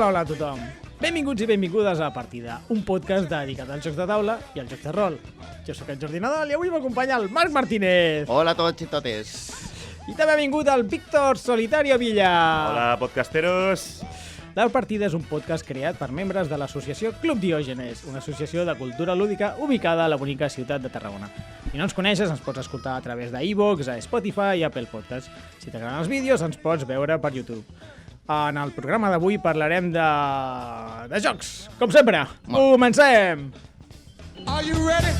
Hola a tothom! Benvinguts i benvingudes a Partida, un podcast dedicat als jocs de taula i als jocs de rol. Jo sóc el Jordi Nadal i avui m'acompanya el Marc Martínez. Hola a tots i totes. I també ha vingut el Víctor Solitario Villa. Hola, podcasteros. La Partida és un podcast creat per membres de l'associació Club Diògenes, una associació de cultura lúdica ubicada a la bonica ciutat de Tarragona. Si no ens coneixes, ens pots escoltar a través d'iVoox, a Spotify i Apple Podcasts. Si t'agraden els vídeos, ens pots veure per YouTube. En el programa d'avui parlarem de jocs, com sempre. Comencem! Are you ready?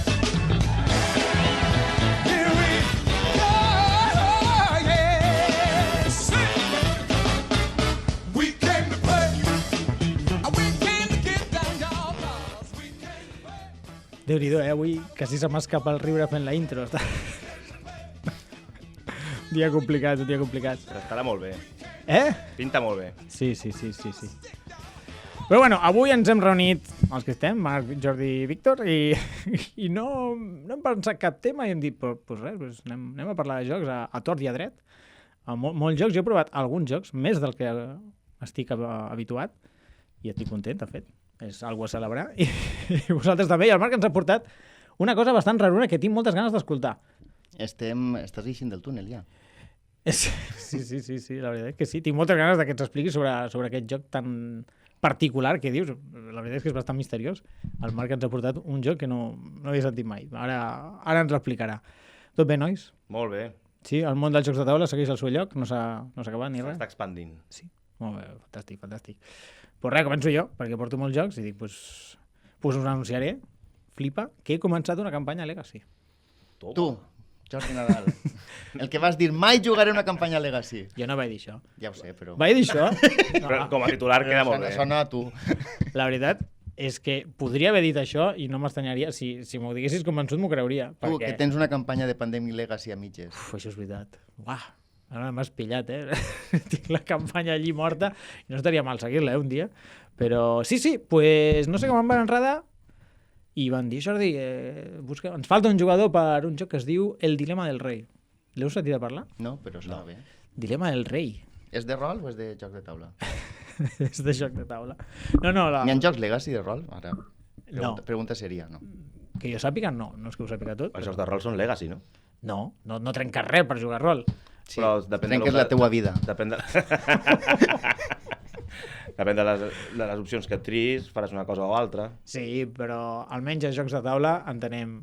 Here we go, yeah. We came to play. We came to get down, y'all. We came to play. Déu-n'hi-do, avui quasi se m'escapa el riure fent la intro. Dia complicat, un dia complicat. Però estarà molt bé. Pinta molt bé. Sí. Però bueno, avui ens hem reunit els que estem, Marc, Jordi i Víctor, i no hem pensat cap tema i hem dit, pues res, anem a parlar de jocs a tort i a dret. Molts jocs, jo he provat alguns jocs, més del que estic habituat, i estic content, de fet. És algo a celebrar. I vosaltres també, i el Marc ens ha portat una cosa bastant raruna que tinc moltes ganes d'escoltar. Estàs eixint del túnel, ja. Sí, la veritat és que sí. Tinc moltes ganes que ens expliquis sobre aquest joc tan particular que dius. La veritat és que és bastant misteriós. El Marc ens ha portat un joc que no havia sentit mai. Ara ens l'explicarà. Tot bé, nois? Molt bé. Sí, el món dels jocs de taula segueix al seu lloc? No s'ha acabat ni res? S'està expandint. Sí, molt bé, fantàstic. Pues res, començo jo, perquè porto molts jocs i dic, pues us anunciaré, flipa, que he començat una campanya Legacy. Toma. Tu, Jordi Nadal. El que vas dir, mai jugaré una campanya Legacy. Jo no vaig dir això. Ja ho sé, però... Vaig dir això? Però com a titular queda molt bé. Sona a tu. La veritat és que podria haver dit això i no m'estranyaria. Si m'ho diguessis convençut m'ho creuria. Tu, que tens una campanya de Pandemic Legacy a mitges. Això és veritat. Uah, ara m'has pillat, Tinc la campanya allí morta i no estaria mal seguir-la, un dia. Però sí, pues no sé com em van enredar i van dir, Jordi, ens falta un jugador per un joc que es diu El Dilema del Rei. L'heu sentit a parlar? No, però està bé. Dilema del Rei. És de rol o és de joc de taula? És de joc de taula. No, N'hi ha jocs Legacy de rol? Ara, No. Pregunta seria, no? Que jo sàpiga, no és que ho sàpiga tot. Els jocs de rol són legacy, no? No trenques res per jugar a rol. Sí, Però depèn trenques la teua vida. Depèn de... Depèn de les opcions que et triïs, faràs una cosa o altra. Sí, però almenys a jocs de taula entenem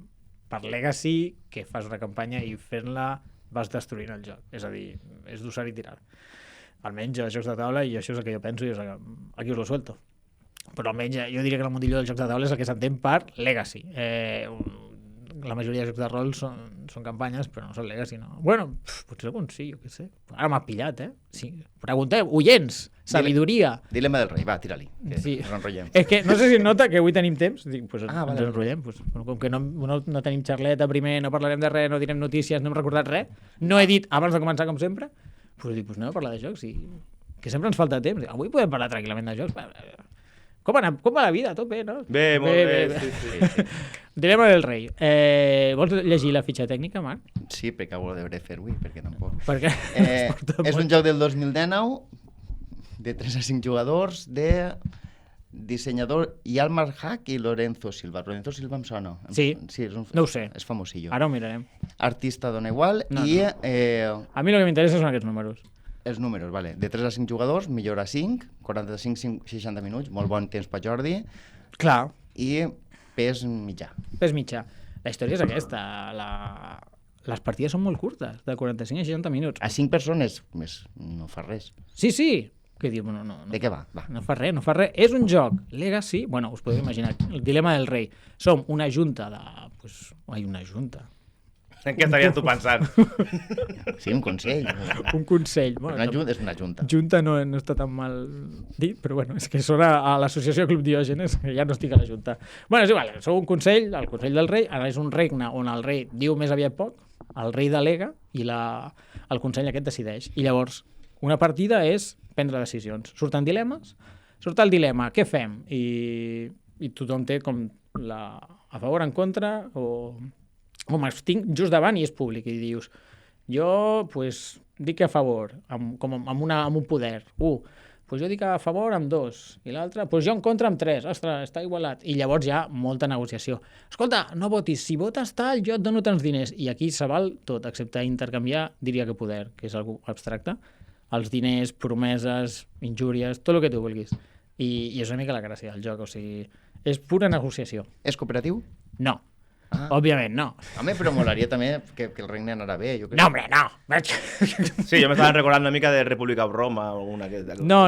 per Legacy que fas una campanya i fent-la vas destruint el joc. És a dir, és d'usar i tirar. Almenys a jocs de taula, i això és el que jo penso i aquí us lo suelto. Però almenys jo diria que el mundillo dels jocs de taula és el que s'entén per Legacy. La majoria de jocs de rol són campanyes, però no són Legacy, no. Bueno, potser algun sí, jo què sé. Ara m'ha pillat, Sí. Pregunteu, oients, sabidoria. Dilema del rei, va, tira-li. Sí. Ens enrotllem. És que no sé si es nota que avui tenim temps. Dic, pues vale. ens enrotllem. Pues, com que no tenim xarleta primer, no parlarem de res, no direm notícies, no hem recordat res, no he dit abans de començar com sempre, pues dic, pues anem a parlar de jocs i que sempre ens falta temps. Avui podem parlar tranquil·lament de jocs. Com va la vida? Tot bé, no? Bé, molt bé. Sí. Dilema del rei. Vols llegir la fitxa tècnica, Marc? Sí, perquè ho deuré fer avui, perquè tampoc. Perquè És un joc del 2019 de 3 a 5 jugadors de dissenyador Yalmar Hack i Lorenzo Silva. Lorenzo Silva em sona. Sí, no ho sé. És famosillo. Ara ho mirarem. Artista dona igual No. A mi el que m'interessa són aquests números. els números, vale. De 3 a 5 jugadors, millor a 5, 45-60 minuts, molt bon temps per Jordi, Clar, i pes mitjà. pes mitjà. La història és aquesta. Les partides són molt curtes, de 45 a 60 minuts. A 5 persones no fa res. Sí. Que diu, no. De què va? Va. No fa res. És un joc Legacy, bueno, us podeu imaginar, el dilema del rei. Som una junta de... una junta. En què estaries tu pensant? Sí, un consell. Un consell. Bueno, És una junta. junta no està tan mal dit, però bueno, és que sona a l'associació Club Diògenes, que ja no estic a la junta. Bueno, és igual, sou un consell, el consell del rei, ara és un regne on el rei diu més aviat poc, el rei delega i el consell aquest decideix. I llavors, una partida és prendre decisions. Surten dilemes, surt el dilema, què fem? I tothom té com a favor, en contra, o els tinc just davant i és públic, i dius, jo, pues, dic que a favor, amb un poder. pues jo dic a favor amb 2, i l'altre, pues jo en contra amb 3, ostres, està igualat. I llavors hi ha molta negociació. Escolta, no votis, si votes tal, jo et dono tants diners. I aquí se val tot, excepte intercanviar, diria que poder, que és algo abstracte, els diners, promeses, injúries, tot el que tu vulguis. I és una mica la gràcia del joc, o sigui, és pura negociació. És cooperatiu? No, Ah. òbviament no. Home, però molaria també que el regne anara bé. Jo No, hombre, no! Sí, jo m'estava recordant una mica de República of Roma o alguna que... No,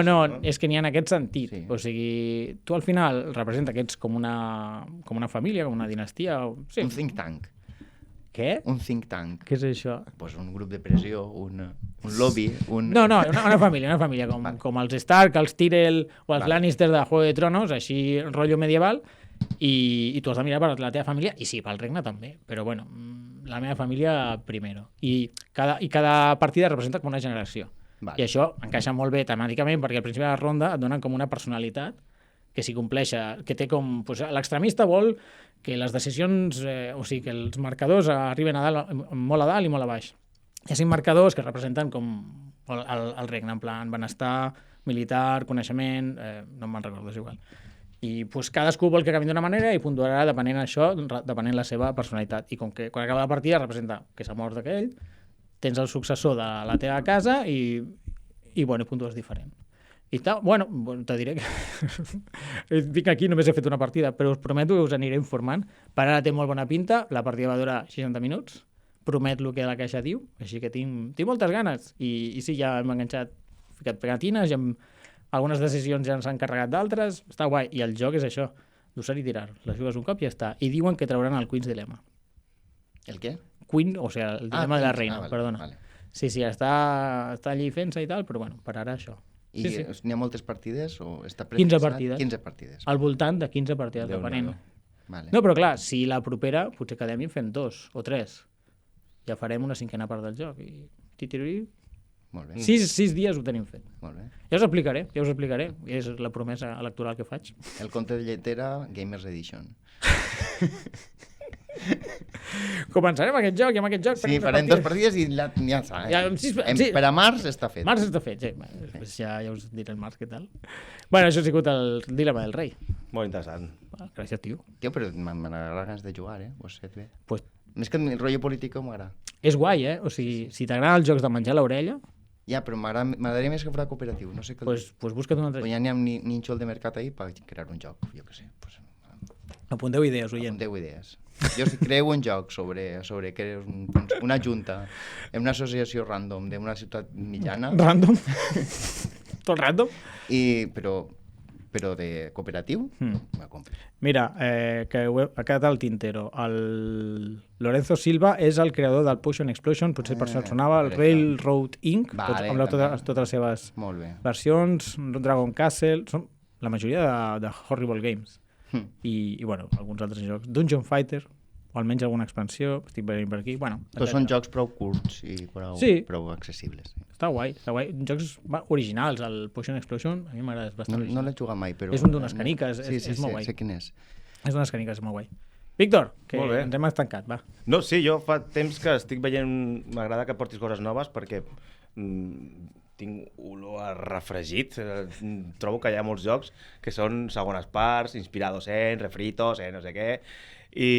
és que n'hi ha en aquest sentit. Sí. O sigui, tu al final representa que ets com una família, com una dinastia. Sí. Un think tank. Què? Un think tank. Què és això? Pues un grup de pressió, un lobby, un... No, una família, com els Stark, els Tyrell o els Lannister de Juego de Tronos, així rotllo medieval, i tu has de mirar per la teva família, i sí, pel regne també, però bueno, la meva família primero. I cada partida representa com una generació. Vale. I això encaixa molt bé temàticament, perquè al principi de la ronda et donen com una personalitat que s'hi compleix, que té com... Pues, l'extremista vol que les decisions, o sigui, que els marcadors arriben a dalt, molt a dalt i molt a baix. Hi ha 5 marcadors que representen com el regne, en plan benestar, militar, coneixement, no me'n recordo, és igual. I pues, cadascú vol que acabi d'una manera i puntuarà depenent això, depenent la seva personalitat. I com que quan acaba la partida representa que s'ha mort aquell, tens el successor de la teva casa i bueno, puntues diferent. I tal, bueno, te diré que vinc aquí, només he fet una partida, però us prometo que us aniré informant. Per ara té molt bona pinta, la partida va durar 60 minuts, promet el que la caixa diu, així que tinc moltes ganes. I sí, ja hem enganxat, ficat pegatines, ja algunes decisions ja ens han carregat d'altres, està guai. I el joc és això, d'usar i tirar. Les jugues un cop i ja està. I diuen que trauran el Queen's Dilemma. El què? Queen, o sigui, el dilema de la reina, vale, perdona. Vale. Sí, està allí fent-se i tal, però bueno, per ara això. I Sí. n'hi ha moltes partides o està 15 precisat? partides. 15 partides. Al voltant de 15 partides, Déu-n'hi-do. depenent. Vale. No, però clar, si la propera, potser quedem i fem 2 o 3. Ja farem una cinquena part del joc. I... Titirí. Molt bé. 6 dies ho tenim fet. Molt bé. Ja us explicaré. És la promesa electoral que faig. El conte de lletera Gamers Edition. Començarem aquest joc i amb aquest joc Sí, farem 2 partides i ja està. Ja, sí. Per a març està fet. Març està fet, sí. Després ja us diré el març què tal. Bueno, això ha sigut el dilema del rei. Molt interessant. Gràcies, tio. Tio, però m'agrada ganes de jugar, Ho has fet bé. Pues Més que el rotllo polític m'agrada. és guai, O sigui, si t'agraden els jocs de menjar l'orella, Ja, però m'agradaria més que fos cooperatiu. No sé què... pues busca't un altre. O ja n'hi ha nínxol de mercat ahí per crear un joc, jo què sé. Pues, Apunteu idees, oient. 10 idees. Jo si creo un joc sobre que és una junta en una associació random d'una ciutat mitjana, Random. Tot random. però de cooperatiu, me compro. Mira, que ha quedat al tintero. El Lorenzo Silva és el creador del Potion Explosion, potser per això et sonava, el per això. Railroad Inc., Vale, amb també. totes les seves Molt bé. versions, Dragon Castle, són la majoria de Horrible Games. I, bueno, alguns altres jocs. Dungeon Fighter, o almenys alguna expansió, estic veient per aquí. Bueno, Però són jocs prou curts i prou accessibles. Està guai. Jocs originals, el Potion Explosion, a mi m'agrada bastant. No l'he jugat mai, però... És un d'unes caniques, és molt guai. Sí, sé quin és. És d'unes caniques, és molt guai. Víctor, que Molt bé. ens hem estancat, va. No, sí, jo fa temps que estic veient... M'agrada que portis coses noves perquè tinc olor a refregit. Trobo que hi ha molts jocs que són segones parts, inspirados en, refritos, no sé què, i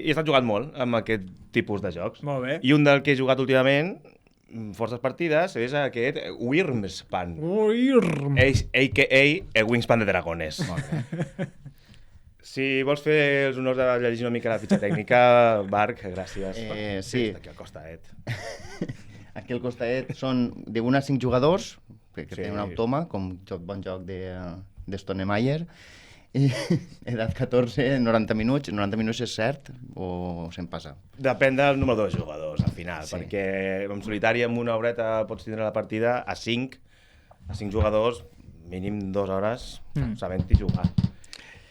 he estat jugant molt amb aquest tipus de jocs. Molt bé. I un del que he jugat últimament, forces partides, és aquest Wyrmspan, a.k.a. el Wingspan de Dragones. Si vols fer els honors de llegir una mica la fitxa tècnica, Marc, gràcies. Sí. Aquí al costat. Aquí al costat són de 1 a 5 jugadors, que Sí. tenen un automa, com bon joc de Stonemaier, i edat 14, 90 minuts. 90 minuts és cert o se'n passa? Depèn del número de jugadors, al final, Sí. perquè en solitari amb una horeta pots tindre la partida a 5 jugadors, mínim 2 hores, sabent-hi jugar.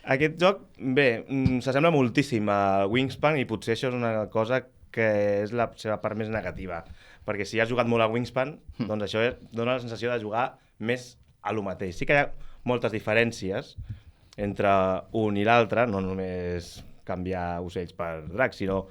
Aquest joc, bé, s'assembla moltíssim a Wingspan i potser això és una cosa que és la seva part més negativa, perquè si has jugat molt a Wingspan, doncs això dona la sensació de jugar més a lo mateix. Sí que hi ha moltes diferències entre un i l'altre, no només canviar ocells per dracs, sinó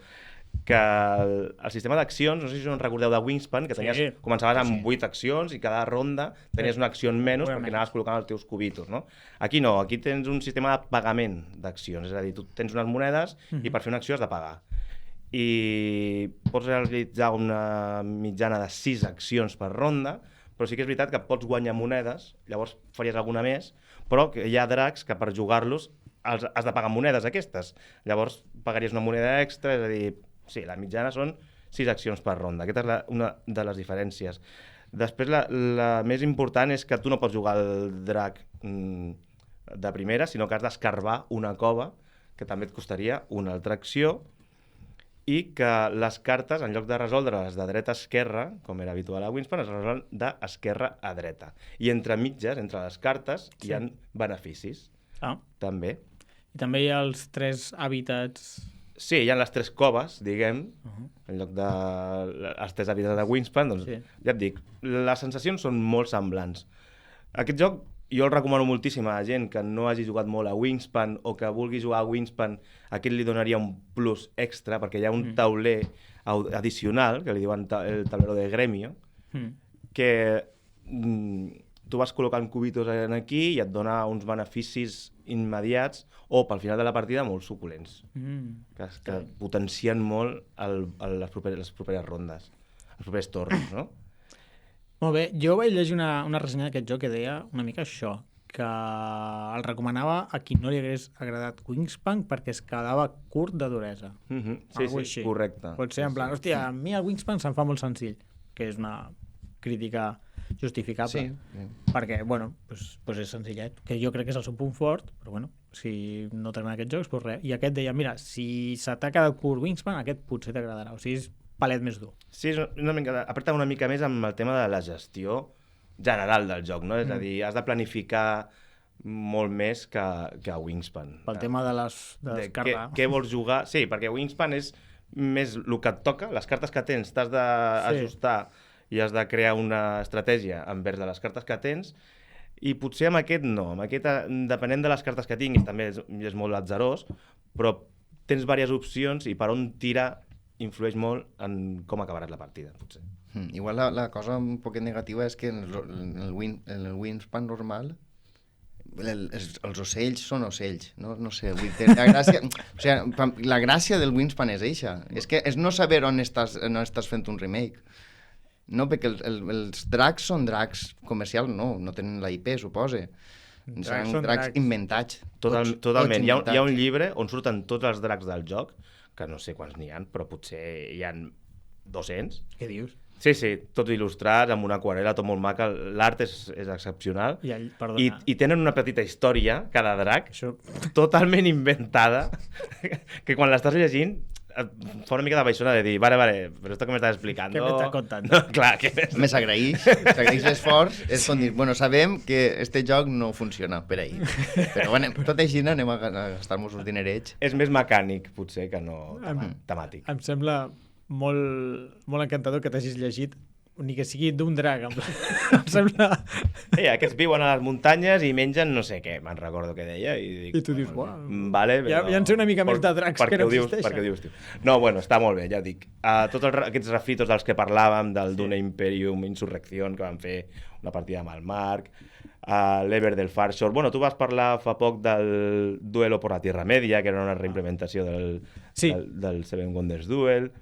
que el sistema d'accions, no sé si us en recordeu de Wingspan, que tenies, començaves amb 8 accions i cada ronda tenies una acció en menys perquè anaves col·locant els teus cubitos, no? Aquí no, aquí tens un sistema de pagament d'accions, és a dir, tu tens unes monedes i per fer una acció has de pagar. I pots realitzar una mitjana de 6 accions per ronda, però sí que és veritat que pots guanyar monedes, llavors faries alguna més, però que hi ha dracs que per jugar-los has de pagar monedes aquestes. Llavors pagaries una moneda extra, és a dir, sí, la mitjana són 6 accions per ronda. Aquesta és una de les diferències. Després, la més important és que tu no pots jugar el drac de primera, sinó que has d'escarbar una cova, que també et costaria una altra acció, i que les cartes, en lloc de resoldre-les de dreta a esquerra, com era habitual a Wingspan, es resolen d'esquerra a dreta. I entre mitges, entre les cartes, hi ha beneficis. També. I també hi ha els 3 hàbitats... Sí, hi ha les 3 coves, diguem, en lloc de les 3 hàbitats de Wingspan, doncs ja et dic, les sensacions són molt semblants. Aquest joc jo el recomano moltíssim a la gent que no hagi jugat molt a Wingspan o que vulgui jugar a Wingspan, aquest li donaria un plus extra, perquè hi ha un tauler addicional, que li diuen el tablero de gremio, que tu vas col·locant cubitos aquí i et dona uns beneficis immediats o pel final de la partida molt suculents, que potencien molt les properes rondes, els propers torns, no? Molt bé, jo vaig llegir una ressenya d'aquest joc que deia una mica això, que el recomanava a qui no li hagués agradat Wingspan perquè es quedava curt de duresa. Sí, correcte. Pot ser en plan, hòstia, a mi el Wingspan se'm fa molt senzill, que és una crítica justificable, perquè, bueno, pues és senzillet, que jo crec que és el seu punt fort, però bueno, si no t'agraden aquests jocs, pues res. I aquest deia, mira, si se t'ha quedat curt Wingspan, aquest potser t'agradarà, o sigui, és palet més dur. Sí, apreta una mica més amb el tema de la gestió general del joc, no? És a dir, has de planificar molt més que a Wingspan. Pel tema de les cartes. Què vols jugar? Sí, perquè Wingspan és més el que et toca, les cartes que tens t'has d'ajustar i has de crear una estratègia envers de les cartes que tens, i potser amb aquest no. Amb aquest, depenent de les cartes que tinguis, també és molt atzarós, però tens diverses opcions i per on tirar influeix molt en com acabaràs la partida, potser. Igual la cosa un poc negativa és que en el Wingspan normal els ocells són ocells, no sé, la gràcia, o sigui, la gràcia del Wingspan és eixa, és que és no saber on estàs fent un remake. No, perquè els dracs són dracs comercials, no tenen la IP, supose. Són dracs inventats. Totalment. Hi ha un llibre on surten tots els dracs del joc, que no sé quants n'hi ha, però potser hi ha 200. Què dius? Sí, tots il·lustrats, amb una aquarel·la, tot molt maca. L'art és excepcional. I tenen una petita història, cada drac, totalment inventada, que quan l'estàs llegint fa una mica de baixona de dir, vale, però esto que m'estàs explicant. Què m'estàs contant? No, clar, que... Me s'agraeix l'esforç, és com dir, bueno, sabem que este joc no funciona per ahir, però bueno, tot així anem a gastar-nos uns dinerets. És més mecànic, potser, que no temàtic. Em sembla molt encantador que t'hagis llegit ni que sigui d'un drac. Em sembla... Aquests viuen a les muntanyes i mengen no sé què, me'n recordo què deia. I tu dius, uau, vale, ja en sé una mica més de dracs que no existeixen. Per què ho dius, tio? No, bueno, està molt bé, ja dic. Tots aquests refritos dels que parlàvem, del Dune Imperium, Insurrección, que van fer una partida amb el Marc, l'Ever del Far Shore. Bueno, tu vas parlar fa poc del Duelo por la Tierra Media, que era una reimplementació del Seven Wonders Duel.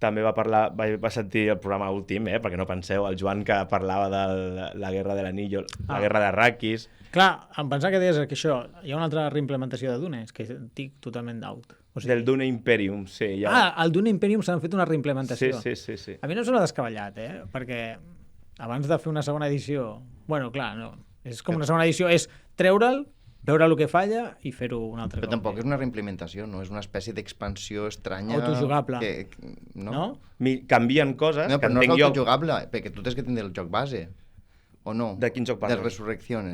També va sentir el programa últim, perquè no penseu, el Joan que parlava de la Guerra de l'Anillo, la Guerra d'Arrakis. Clar, em pensava que deies que això, hi ha una altra reimplementació de Dune, és que estic totalment out. Del Dune Imperium, sí. Al Dune Imperium s'han fet una reimplementació. Sí. A mi no em sembla descabellat, perquè abans de fer una segona edició... Bueno, clar, no. És com una segona edició, és treure'l, veure el que falla i fer-ho un altre cop. Però tampoc és una reimplementació, no? És una espècie d'expansió estranya... Autojugable. No? Canvien coses... No, però no és autojugable, perquè tu tens que tindre el joc base. O no? De quin joc parles? De Resurrección.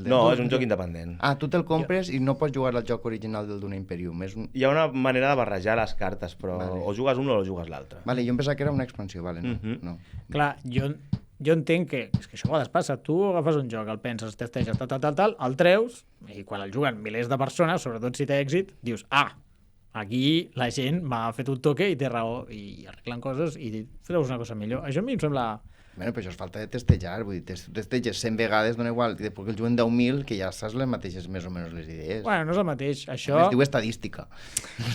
No, és un joc independent. Tu te'l compres i no pots jugar al joc original del Dune Imperium. Hi ha una manera de barrejar les cartes, però o jugues un o jugues l'altre. Vale, jo em pensava que era una expansió, vale, no. Clar, jo entenc que això a vegades passa, tu agafes un joc, el penses, testeges, tal, el treus, i quan el juguen milers de persones, sobretot si té èxit, dius, Aquí la gent m'ha fet un toque i té raó, i arreglen coses i treus una cosa millor. Això a mi em sembla... Bueno, però això és falta de testejar, vull dir, testeges 100 vegades, dona igual, i després que el juguen 10.000, que ja saps les mateixes més o menys les idees. Bueno, no és el mateix. Això, Es diu estadística.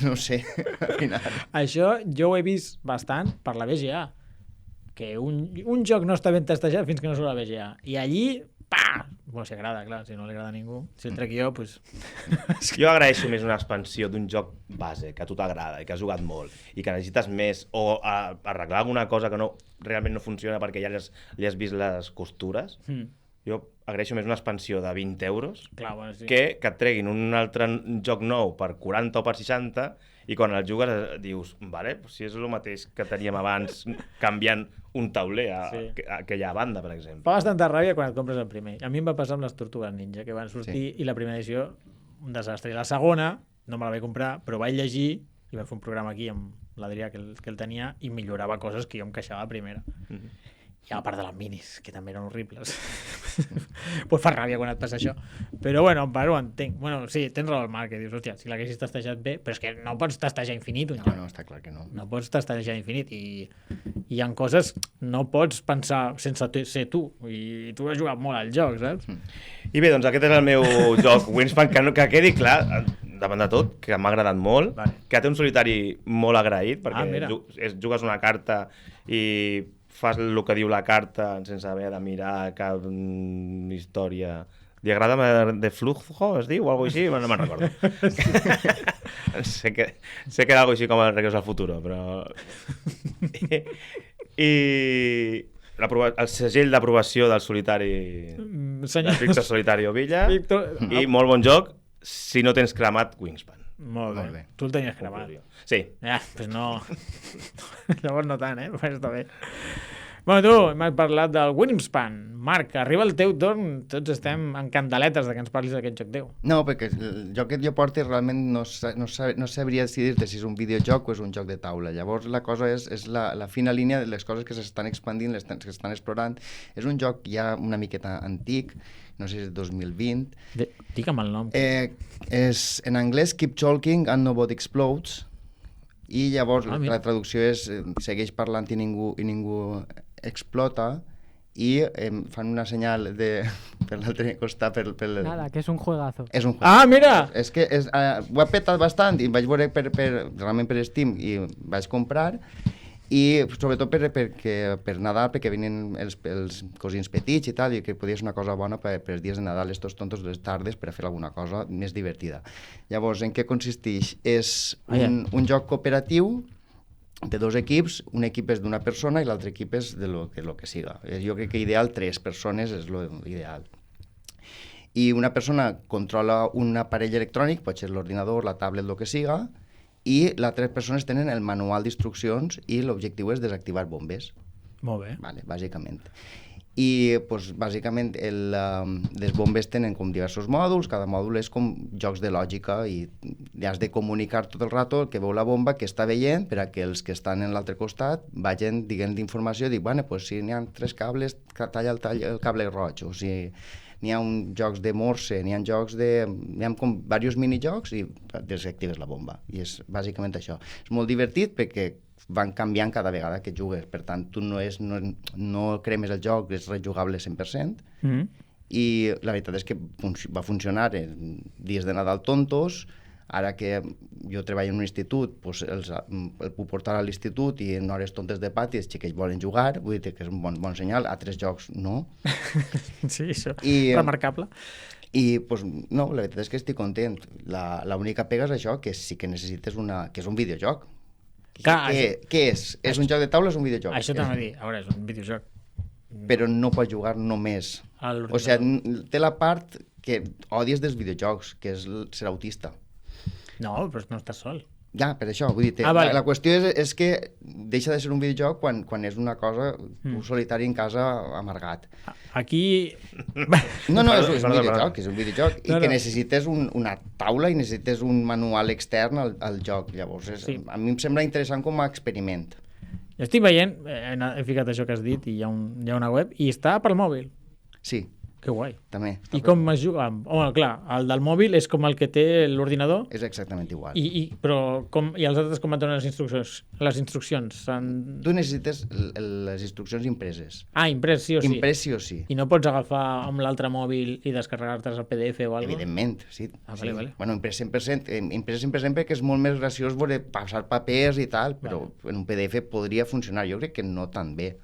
No ho sé, al final. això jo ho he vist bastant per la BGA, que un joc no està ben testejat fins que no surt la BGA. I allí, pa! Bueno, si agrada, clar, si no li agrada a ningú. Si el trec jo, doncs... Jo agraeixo més una expansió d'un joc base, que a tu t'agrada i que has jugat molt, i que necessites més, o arreglar alguna cosa que realment no funciona perquè ja li has vist les costures. Jo agraeixo més una expansió de 20 euros Clar, bueno, sí. que et treguin un altre joc nou per 40 o per 60 i quan el jugues dius, vale, pues si és el mateix que teníem abans canviant un tauler a aquella banda, per exemple. Fa bastanta ràbia quan et compres el primer. A mi em va passar amb les Tortugues Ninja, que van sortir i la primera edició, un desastre. I la segona, no me la vaig comprar, però vaig llegir i vaig fer un programa aquí amb l'Adrià, que el tenia, i millorava coses que jo em queixava a primera. I a part de les minis, que també eren horribles. Pues fa ràbia quan et passa això. Però bueno, ho entenc. Bueno, sí, tens raó al Marc, que dius, hòstia, si l'haguessis testejat bé, però és que no pots testejar infinit un joc. No, està clar que no. No pots testejar infinit i hi ha coses no pots pensar sense ser tu, i tu has jugat molt al joc, saps? I bé, doncs aquest és el meu joc, Wingspan, que quedi clar, davant de tot, que m'ha agradat molt, Vale. que té un solitari molt agraït, perquè mira. jugues una carta i fas el que diu la carta sense haver de mirar cap història. Diagrama de flujo, es diu, o alguna cosa així? No me'n recordo. sé que era alguna així com el Regreso al Futuro, però... I el segell d'aprovació del solitari... Senyor... de Víctor Solitario Villa. Víctor... I molt bon joc si no tens cremat Wingspan. Molt bé. Molt bé. Tu el tenies cremat. Sí. Pues no... Llavors no tant, Pues està bé. Bueno, tu, m'has parlat del Wingspan. Marc, arriba el teu torn. Tots estem en candeletes de que ens parlis d'aquest joc teu. No, perquè el joc que jo porto realment no sabria decidir-te si és un videojoc o és un joc de taula. Llavors la cosa és la fina línia de les coses que s'estan expandint, que s'estan explorant. És un joc ja una miqueta antic, no sé si és 2020. Digue'm el nom. És en anglès Keep Talking and Nobody Explodes, i llavors mira. la traducció és segueix parlant i ningú explota, i fan una senyal per l'altre costat Nada, que es un juegazo. és un joc. Ah, mira! És que ho ha petat bastant i vaig veure realment per Steam i vaig comprar, i sobretot per Nadal, perquè venen els cosins petits i tal, i que podia ser una cosa bona per els dies de Nadal, estos tontos les tardes, per a fer alguna cosa més divertida. Llavors, en què consisteix? És un joc cooperatiu de dos equips. Un equip és d'una persona i l'altre equip és de lo que siga. Jo crec que ideal 3 persones és l'ideal. I una persona controla un aparell electrònic, pot ser l'ordinador, la tablet, el que siga, i les 3 persones tenen el manual d'instruccions i l'objectiu és desactivar bombes. Molt bé. Vale, bàsicament. I pues, bàsicament les bombes tenen com diversos mòduls, cada mòdul és com jocs de lògica i li has de comunicar tot el rato el que veu la bomba, que està veient, per a que els que estan en l'altre costat vagin dient d'informació i dir, bueno, pues, si n'hi ha 3 cables, talla el cable roig, o si n'hi ha jocs de Morse, n'hi ha com diversos minijocs i desactives la bomba. I és bàsicament això. És molt divertit perquè van canviant cada vegada que jugues, per tant, tu no cremes el joc, és rejugable 100%, i la veritat és que va funcionar en dies de Nadal tontos. Ara que jo treballo en un institut, doncs el puc portar a l'institut i en hores tontes de pati els xiquets volen jugar, vull dir que és un bon senyal. A 3 jocs no. Sí, això. Remarcable. Remarcable. I doncs, no, la veritat és que estic content. L'única pega és això, que sí que necessites que és un videojoc. Clar, què és? És un joc de taula o és un videojoc? Això t'anava a dir. A veure, és un videojoc. Però no pots jugar només. O sigui, té la part que odies dels videojocs, que és ser autista. No, però no estàs sol. Ja, per això, vull dir, vale. la qüestió és que deixa de ser un videojoc quan és una cosa, un solitari en casa amargat. Aquí... No, és un videojoc, i que necessites una taula i necessites un manual extern al joc. Llavors, a mi em sembla interessant com a experiment. Jo estic veient, he ficat això que has dit, i hi ha una web, i està pel mòbil. Sí. Que guai. també. I com es juga? Home, clar, el del mòbil és com el que té l'ordinador, És exactament igual. però i els altres com et donen les instruccions? Les instruccions Tu necessites les instruccions impreses. imprès sí o sí? Imprès sí o sí. I no pots agafar amb l'altre mòbil i descarregar-te's el PDF o alguna cosa? Evidentment, sí. Vale, sí. vale. Bueno, imprès 100%, imprès 100% perquè és molt més graciós veure passar papers i tal, però en un PDF podria funcionar. Jo crec que no tan bé,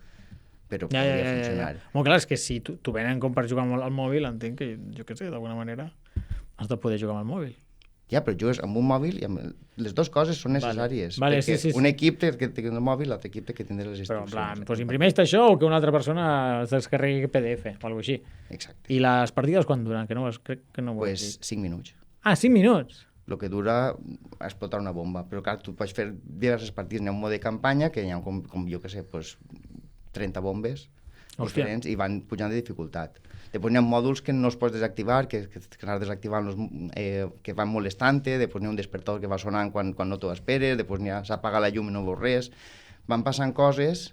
però podria funcionar. Molt clar, és que si t'ho venen com per jugar amb el mòbil, entenc que, jo què sé, d'alguna manera has de poder jugar amb el mòbil. Ja, però jugues amb un mòbil i amb... Les dues coses són necessàries. Vale, perquè sí. un equip té que tenir el mòbil, l'altre equip té que tindre les Però, en instruccions. plan, doncs imprimeix això o que una altra persona es descarregui el PDF o alguna així. Exacte. I les partides quan duren? Que no, crec que no ho has Pues dit. 5 minuts. 5 minuts? El que dura explotar una bomba. Però clar, tu pots fer diverses partides. N'hi ha un mode de campanya que hi ha, com jo que sé, pues, 30 bombes diferents i van pujant de dificultat. Després n'hi ha mòduls que no es pots desactivar, que has desactivant que van molestant-te, després n'hi ha un despertador que va sonant quan no t'ho esperes, després s'apaga la llum i no veus res. Van passant coses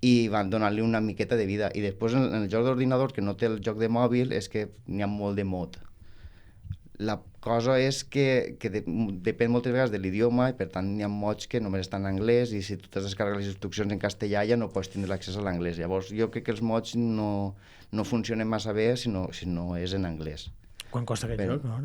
i van donant-li una miqueta de vida. I després en el joc d'ordinador, que no té el joc de mòbil, és que n'hi ha molt de mod. La cosa és que depèn moltes vegades de l'idioma i per tant hi ha mods que només estan en anglès i si tu t'has descarregat les instruccions en castellà ja no pots tindre l'accés a l'anglès. Llavors jo crec que els mods no funcionen massa bé si no és en anglès. Quan costa aquest joc? No?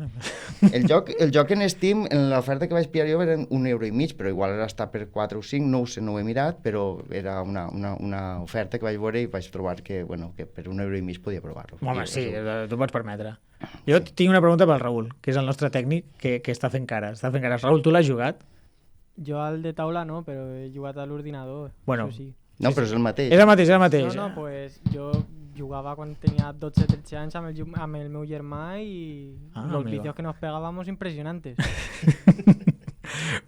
El joc en Steam, en l'oferta que vaig pillar jo era €1,50, però igual ara està per 4 o 5, no ho sé, no ho he mirat, però era una oferta que vaig veure i vaig trobar que per €1,50 podia provar-lo. Home, sí, t'ho pots permetre. Jo tinc una pregunta pel Raül, que és el nostre tècnic, que està fent cares. Raül, tu l'has jugat? Jo al de taula no, però he jugat a l'ordinador. Bueno. Això sí. No, però és el mateix. És el mateix. No, pues jo jugava quan tenia 12-13 anys amb el meu germà i los vídeos que nos pegábamos impresionantes.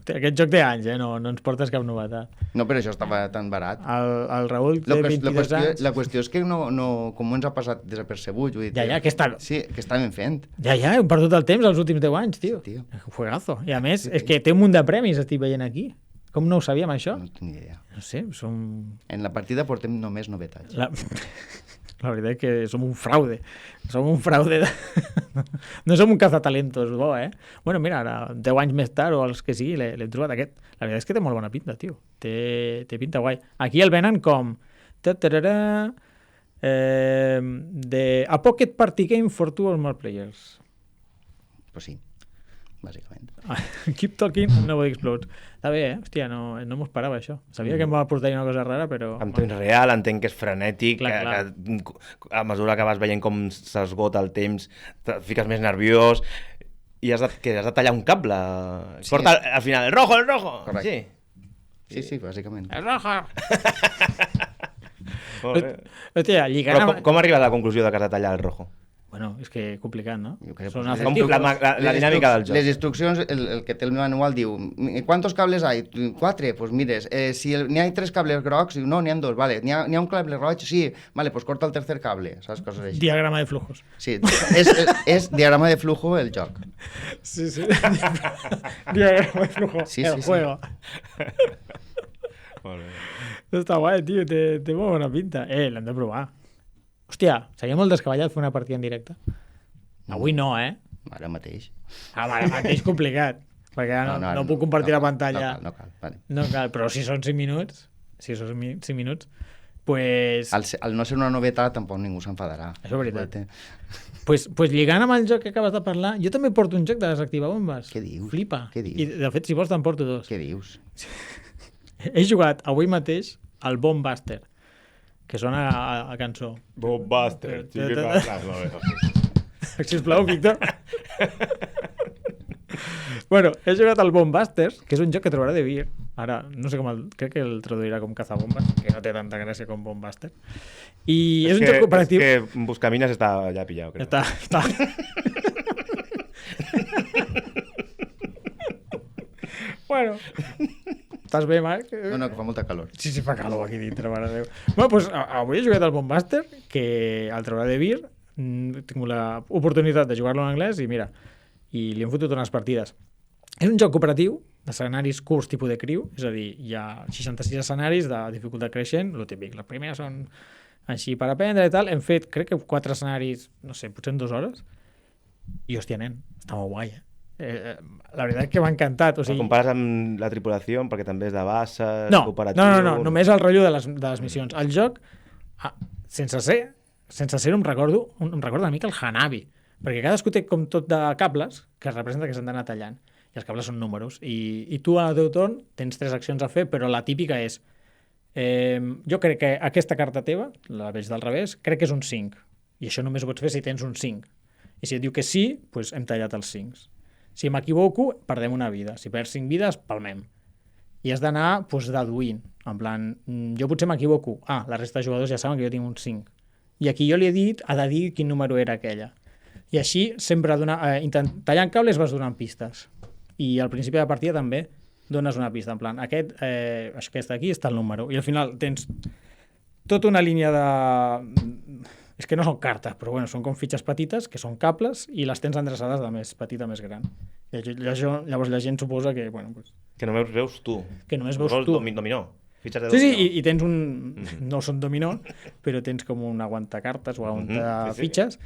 Aquest joc té anys, no ens portes cap novetat. No, però això estava tan barat. El Raül té 22 anys. La qüestió és que com ens ha passat desapercebut. Vull dir, Ja, que està... Sí, que estàvem fent. Ja, hem perdut el temps els últims 10 anys, tio. Sí, tio. Juegazo. I a més, és que té un munt de premis, estic veient aquí. Com no ho sabíem, això? No tinc ni idea. No sé, som... En la partida portem només novetats. La veritat és que som un fraude. Som un fraude. No som un cazatalentos bo, Bueno, mira, ara, 10 anys més tard o els que sigui, l'hem trobat aquest. La veritat és que té molt bona pinta, tio. Té pinta guai. Aquí el venen com... A Pocket Party Game for two or more players. Pues sí, bàsicament. Keep talking and nobody explodes. Està bé, Hòstia, no m'ho esperava, això. Sabia que em va portar una cosa rara, però... En temps real, entenc que és frenètic, Clar. que a mesura que vas veient com s'esgota el temps, et fiques més nerviós i has de tallar un cable. Sí. Porta al final, el rojo! Correcte. Sí. Sí, bàsicament. És roja! Molt bé. Hòstia, lligant... Però com arriba a la conclusió de que has de tallar el rojo? Bueno, és que complicat, no? Jo crec que Són pues, efectius. la dinàmica del joc. Les instruccions, el que té el manual diu ¿cuántos cables hay? 4, pues mires, si n'hi ha 3 cables grocs, diu, no, n'hi ha 2, vale, n'hi ha un cable roig, sí, vale, pues corta el tercer cable, saps, coses així. Diagrama de flujos. Sí, és diagrama de flujo el joc. Sí. Diagrama de flujo. Sí, el sí. juego. Molt bé. Està guai, tio, té molt bona pinta. L'hem de provar. Hòstia, seria molt descabellat fer una partida en directe. Avui no, Ara mateix. Ara mateix complicat. Perquè ara no puc compartir la pantalla. No cal, vale. No cal, però si són 5 minuts, pues... Al no ser una novetat, tampoc ningú s'enfadarà. Això és veritat. Pues lligant amb el joc que acabes de parlar, jo també porto un joc de desactivar bombes. Què dius? Flipa. Què dius? I de fet, si vols, te'n porto 2. Què dius? He jugat avui mateix al Bombbuster, que sona a cançó. Bombbuster. Sisplau, Víctor. Bueno, he jugat al Bombbusters, que és un joc que trobarà de Vir. Ara, no sé com crec que el traduirà com cazabombes, que no té tanta gràcia com Bombbuster. I és un joc cooperatiu. És que Buscaminas està allà pillat, crec. Està. Bueno, estàs bé, Marc? No, que fa molta calor. Sí, fa calor aquí dintre, mare de Déu. Bueno, doncs avui he jugat al Bombbuster, que el traurà de Vir. He tingut l'oportunitat de jugar-lo en anglès i mira, i li hem fotut unes partides. És un joc cooperatiu d'escenaris curts tipus de criu, és a dir, hi ha 66 escenaris de dificultat creixent, el típic. Les primeres són així per aprendre i tal. Hem fet, crec que 4 escenaris, no sé, potser en 2 hores. I, hòstia, nen, està molt guai, la veritat és que m'ha encantat. O sigui, Compares amb la tripulació, perquè també és de bases, no, cooperatiu... no, només el rotllo de les missions. El joc, sense ser-ho, em recordo una mica el Hanabi, perquè cadascú té com tot de cables que es representa que s'han d'anar tallant, i els cables són números, i tu a teu torn tens 3 accions a fer, però la típica és jo crec que aquesta carta teva, la veig del revés, crec que és un 5, i això només ho pots fer si tens un 5, i si et diu que sí, doncs hem tallat els 5. Si m'equivoco, perdem una vida. Si perds 5 vides, palmem. I has d'anar deduint. En plan, jo potser m'equivoco. La resta de jugadors ja saben que jo tinc un 5. I aquí jo li he dit, ha de dir quin número era aquella. I així, sempre tallant cables vas donant pistes. I al principi de la partida també dones una pista. En plan, aquest aquí està el número. I al final tens tota una línia de... És que no són cartes, però bueno, són com fitxes petites, que són cables, i les tens endreçades de més petita a més gran. I llavors la gent suposa que... Bueno, pues, que només veus tu. Que només veus tu. Dominó. Fitxes de dominó. Sí, i tens un... No són dominó, però tens com un aguantacartes o fitxes,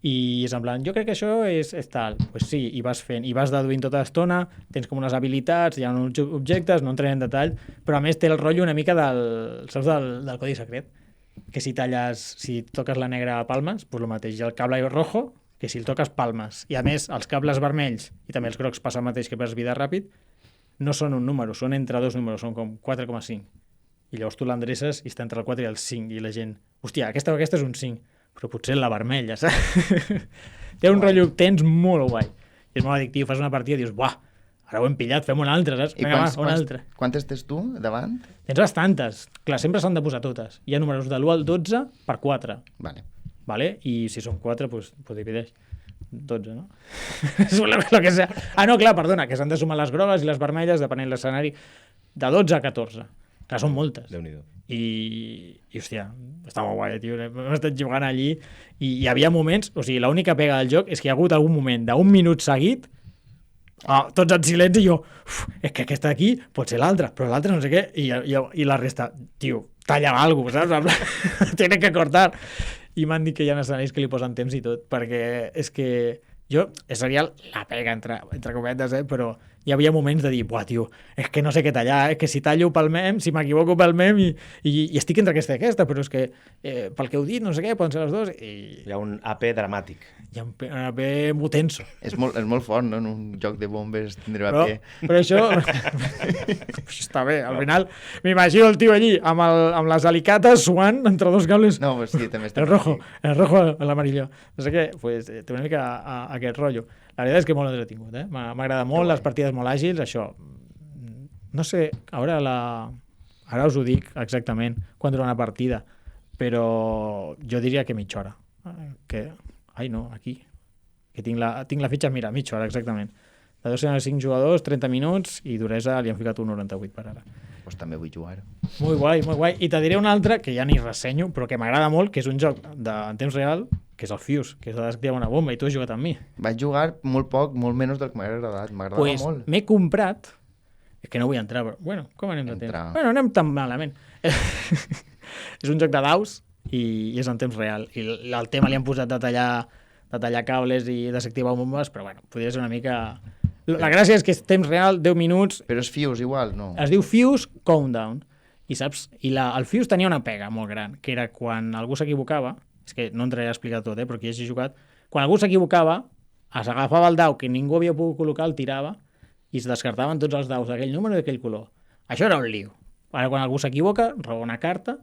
i és en plan, jo crec que això és tal. Pues sí, i vas fent, i vas deduint tota l'estona, tens com unes habilitats, hi ha uns objectes, no entraré en detall, però a més té el rotllo una mica del codi secret, que si toques la negra a palmes, doncs el mateix. I el cable rojo, que si el toques palmes. I a més, els cables vermells i també els grocs passa el mateix que perds vida ràpid, no són un número, són entre 2 números, són com 4,5. I llavors tu l'endreces i està entre el 4 i el 5. I la gent, hòstia, aquesta és un 5, però potser la vermella, saps? Té un rotllo tens molt guai. I és molt addictiu, fas una partida i dius, buah, ara ho hem pillat, fem una altra, saps? Vinga, una altra. Quantes tens tu davant? Tens bastantes. Clar, sempre s'han de posar totes. Hi ha números de l'1 al 12 per 4. Vale? I si són 4, doncs divideix. 12, no? És lo que sea. No, clar, perdona, que s'han de sumar les grogues i les vermelles, depenent l'escenari, de 12 a 14. Clar, són moltes. Déu-n'hi-do. I hòstia, està molt guai, tio. Hem estat jugant allí i hi havia moments, o sigui, l'única pega del joc és que hi ha hagut algun moment d'un minut seguit tots en silenci i jo, és que aquesta d'aquí pot ser l'altra, però l'altra no sé què, i la resta, tio, talla alguna cosa, saps? Tiene que cortar. I m'han dit que hi ha escenaris que li posen temps i tot, perquè és que jo, seria la pega, entre cometes, però hi havia moments de dir, buah, tio, és que no sé què tallar, que si tallo pel mem, si m'equivoco pel mem, i estic entre aquesta i aquesta, però és que pel que heu dit, no sé què, poden ser les dues, i... Hi ha un AP dramàtic. Hi ha un AP molt tenso. És molt fort, no?, en un joc de bombes tindre AP. Però això... està bé, al final m'imagino el tio allí, amb les alicates suant entre 2 cables. No, pues sí, també està... El rojo, l'amarillo. No sé què, pues té una mica aquest rotllo. La veritat és que molt entretingut, m'agrada molt, les partides molt àgils, això. No sé, ara us ho dic exactament quan dura una partida, però jo diria que mitja hora. Aquí. Que tinc la fitxa, mira, mitja hora, exactament. De 2 a 5 jugadors, 30 minuts, i duresa li han ficat un 98 per ara. Pues també vull jugar. Molt guai, molt guai. I te diré un altre, que ja ni ressenyo, però que m'agrada molt, que és un joc en temps real, que és el Fuse, que és de desactivar una bomba, i tu has jugat amb mi. Vaig jugar molt poc, molt menys del que m'ha agradat. M'agradava molt. M'he comprat... És que no vull entrar, però... Bueno, com anem de temps? Bueno, anem tan malament. És un joc de daus i és en temps real. I el tema li han posat de tallar cables i desactivar bombes, però bueno, podria ser una mica... La gràcia és que és temps real, 10 minuts... Però és Fuse igual, no? Es diu Fuse Countdown. I saps? I el Fuse tenia una pega molt gran, que era quan algú s'equivocava, és que no entraré a explicar tot, però qui hagi jugat, quan algú s'equivocava, s'agafava el dau que ningú havia pogut col·locar, el tirava, i es descartaven tots els daus d'aquell número i d'aquell color. Això era un lío. Ara, quan algú s'equivoca, roba una carta,